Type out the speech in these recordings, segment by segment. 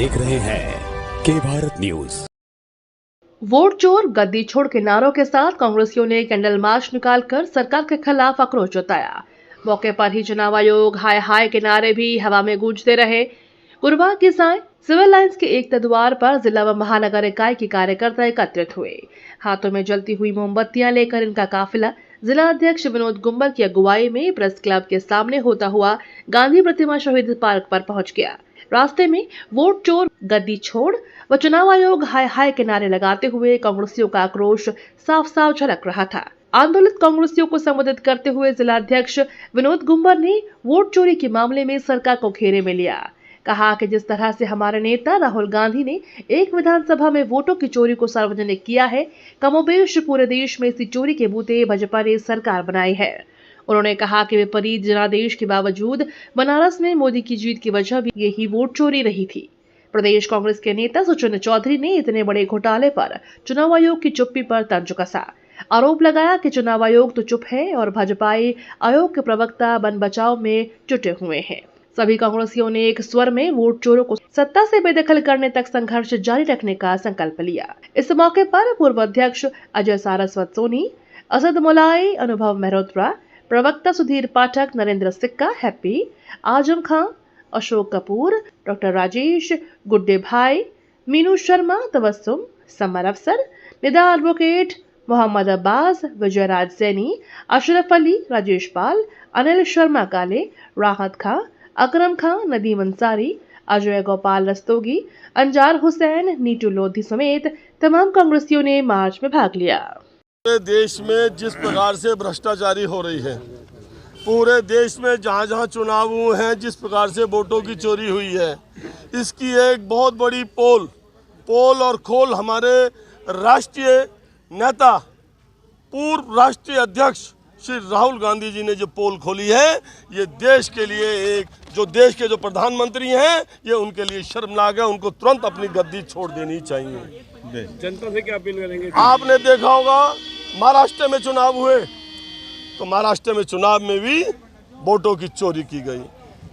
देख रहे हैं के भारत न्यूज। वोट चोर गद्दी छोड़ के नारों के साथ कांग्रेसियों ने कैंडल मार्च निकालकर सरकार के खिलाफ आक्रोश जताया। मौके पर ही चुनाव आयोग हाय हाय के नारे भी हवा में गूंजते रहे। गुरुवार की सांय सिविल लाइंस के एकता द्वार पर जिला व महानगर इकाई के कार्यकर्ता एकत्रित हुए। हाथों में जलती हुई मोमबत्तियां लेकर इनका काफिला जिला अध्यक्ष विनोद गुंबर की अगुवाई में प्रेस क्लब के सामने होता हुआ गांधी प्रतिमा शहीद पार्क पर पहुंच गया। रास्ते में वोट चोर गद्दी छोड़ व चुनाव आयोग हाय हाय के नारे लगाते हुए कांग्रेसियों का आक्रोश साफ साफ झलक रहा था। आंदोलित कांग्रेसियों को संबोधित करते हुए जिलाध्यक्ष विनोद गुंबर ने वोट चोरी के मामले में सरकार को घेरे में लिया। कहा कि जिस तरह से हमारे नेता राहुल गांधी ने एक विधानसभा में वोटों की चोरी को सार्वजनिक किया है, कमोबेश पूरे देश में इसी चोरी के बूते भाजपा ने सरकार बनाई है। उन्होंने कहा कि विपरीत जनादेश के बावजूद बनारस में मोदी की जीत की वजह भी यही वोट चोरी रही थी। प्रदेश कांग्रेस के नेता सुचेंद्र चौधरी ने इतने बड़े घोटाले पर चुनाव आयोग की चुप्पी पर तंज कसा। आरोप लगाया कि चुनाव आयोग तो चुप है और भाजपाई आयोग के प्रवक्ता बन बचाव में जुटे हुए हैं। सभी कांग्रेसियों ने एक स्वर में वोट चोरों को सत्ता से बेदखल करने तक संघर्ष जारी रखने का संकल्प लिया। इस मौके पर पूर्व अध्यक्ष अजय सारस्वत सोनी, असद मोलाई, अनुभव मेहरोत्रा, प्रवक्ता सुधीर पाठक, नरेंद्र सिक्का, हैप्पी, आजम खां, अशोक कपूर, डॉक्टर राजेश, गुड्डे भाई, मीनू शर्मा, तबस्सुम, समर अफसर, निदा एडवोकेट, मोहम्मद अब्बास, विजयराज सैनी, अशरफ अली, राजेश पाल, अनिल शर्मा काले, राहत खां, अकरम खां, नदीम अंसारी, अजय गोपाल रस्तोगी, अंजार हुसैन, नीटू लोधी समेत तमाम कांग्रेसियों ने मार्च में भाग लिया। पूरे देश में जिस प्रकार से भ्रष्टाचारी हो रही है, पूरे देश में जहाँ जहाँ चुनाव हुए हैं जिस प्रकार से वोटों की चोरी हुई है, इसकी एक बहुत बड़ी पोल और खोल हमारे राष्ट्रीय नेता पूर्व राष्ट्रीय अध्यक्ष श्री राहुल गांधी जी ने जो पोल खोली है, ये देश के लिए एक जो देश के जो प्रधानमंत्री हैं, ये उनके लिए शर्मनाक है। उनको तुरंत अपनी गद्दी छोड़ देनी चाहिए। जनता से क्या अपील करेंगे? आपने देखा होगा महाराष्ट्र में चुनाव हुए तो महाराष्ट्र में चुनाव में भी वोटों की चोरी की गई।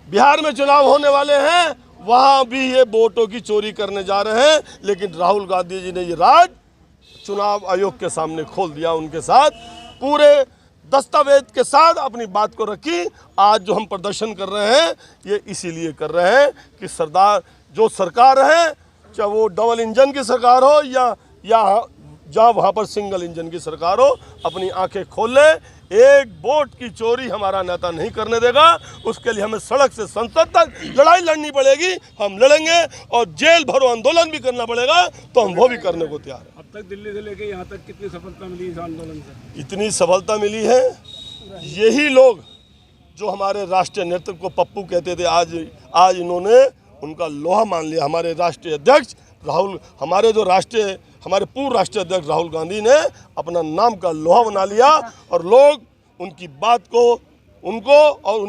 बिहार में चुनाव होने वाले हैं, वहाँ भी ये वोटों की चोरी करने जा रहे हैं, लेकिन राहुल गांधी जी ने ये राज चुनाव आयोग के सामने खोल दिया। उनके साथ पूरे दस्तावेज के साथ अपनी बात को रखी। आज जो हम प्रदर्शन कर रहे हैं, ये इसीलिए कर रहे हैं कि जो सरकार है, चाहे वो डबल इंजन की सरकार हो या जहाँ वहाँ पर सिंगल इंजन की सरकार हो, अपनी आंखें खोल ले। एक वोट की चोरी हमारा नेता नहीं करने देगा। उसके लिए हमें सड़क से संसद तक लड़ाई लड़नी पड़ेगी, हम लड़ेंगे, और जेल भरो आंदोलन भी करना पड़ेगा तो हम वो भी करने को तैयार हैं। अब तक दिल्ली से लेकर यहाँ तक कितनी सफलता मिली इस आंदोलन से? इतनी सफलता मिली है, यही लोग जो हमारे राष्ट्रीय नेतृत्व को पप्पू कहते थे, आज इन्होंने उनका लोहा मान लिया। हमारे राष्ट्रीय अध्यक्ष राहुल, हमारे पूर्व राष्ट्रीय अध्यक्ष राहुल गांधी ने अपना नाम का लोहा बना लिया, और लोग उनकी बात को, उनको और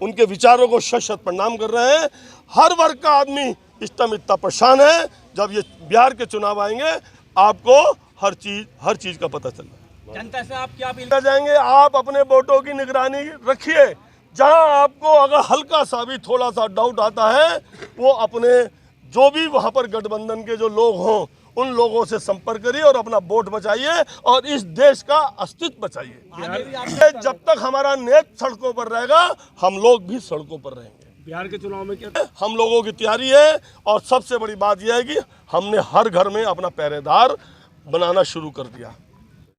उनके विचारों को शत प्रणाम कर रहे हैं। हर वर्ग का आदमी इस टाइम इतना परेशान है। जब ये बिहार के चुनाव आएंगे, आपको हर चीज का पता चलेगा। जनता से आप क्या अपील जाएंगे? आप अपने वोटों की निगरानी रखिए। जहां आपको अगर हल्का सा भी थोड़ा सा डाउट आता है, वो अपने जो भी वहां पर गठबंधन के जो लोग हों, उन लोगों से संपर्क करिए और अपना वोट बचाइए और इस देश का अस्तित्व बचाइए। जब तक हमारा नेता सड़कों पर रहेगा, हम लोग भी सड़कों पर रहेंगे। बिहार के चुनाव में क्या हम लोगों की तैयारी है, और सबसे बड़ी बात यह है कि हमने हर घर में अपना पहरेदार बनाना शुरू कर दिया।